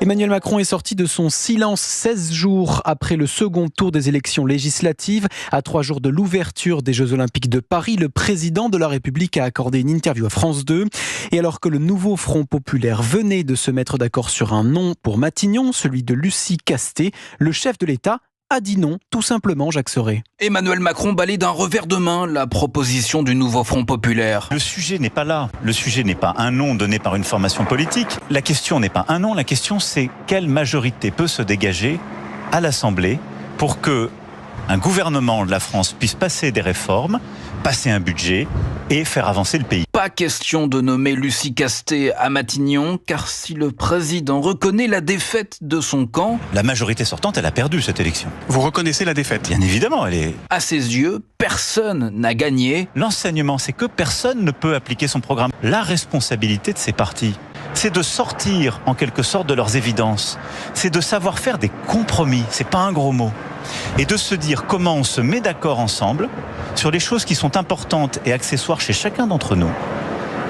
Emmanuel Macron est sorti de son silence 16 jours après le second tour des élections législatives. À 3 jours de l'ouverture des Jeux Olympiques de Paris, le président de la République a accordé une interview à France 2. Et alors que le nouveau Front populaire venait de se mettre d'accord sur un nom pour Matignon, celui de Lucie Castet, le chef de l'État a dit non, tout simplement, Jacques Soré. Emmanuel Macron balaye d'un revers de main la proposition du nouveau Front populaire. Le sujet n'est pas là. Le sujet n'est pas un nom donné par une formation politique. La question n'est pas un nom. La question, c'est quelle majorité peut se dégager à l'Assemblée pour que un gouvernement de la France puisse passer des réformes, passer un budget et faire avancer le pays. Pas question de nommer Lucie Castet à Matignon, car si le président reconnaît la défaite de son camp... La majorité sortante, elle a perdu cette élection. Vous reconnaissez la défaite? Bien évidemment, elle est... À ses yeux, personne n'a gagné. L'enseignement, c'est que personne ne peut appliquer son programme. La responsabilité de ces partis, c'est de sortir en quelque sorte de leurs évidences. C'est de savoir faire des compromis, c'est pas un gros mot. Et de se dire comment on se met d'accord ensemble sur les choses qui sont importantes et accessoires chez chacun d'entre nous.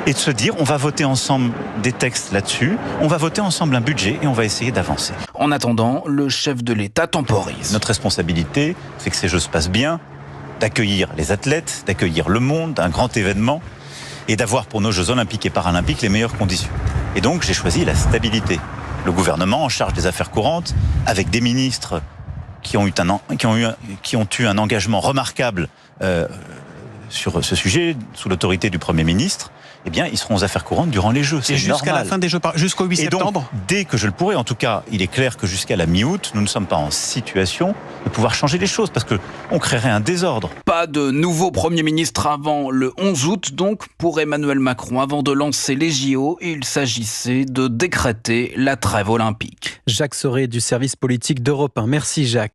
Et de se dire, on va voter ensemble des textes là-dessus, on va voter ensemble un budget et on va essayer d'avancer. En attendant, le chef de l'État temporise. Notre responsabilité, c'est que ces Jeux se passent bien, d'accueillir les athlètes, d'accueillir le monde, un grand événement, et d'avoir pour nos Jeux Olympiques et Paralympiques les meilleures conditions. Et donc, j'ai choisi la stabilité. Le gouvernement en charge des affaires courantes, avec des ministres qui ont eu un engagement remarquable sur ce sujet, sous l'autorité du Premier ministre, eh bien, ils seront aux affaires courantes durant les Jeux. C'est jusqu'à la fin des Jeux, jusqu'au 8 septembre. Donc, dès que je le pourrai, en tout cas, il est clair que jusqu'à la mi-août, nous ne sommes pas en situation de pouvoir changer les choses, parce qu'on créerait un désordre. Pas de nouveau Premier ministre avant le 11 août, donc, pour Emmanuel Macron. Avant de lancer les JO, il s'agissait de décréter la trêve olympique. Jacques Soré du service politique d'Europe 1. Merci Jacques.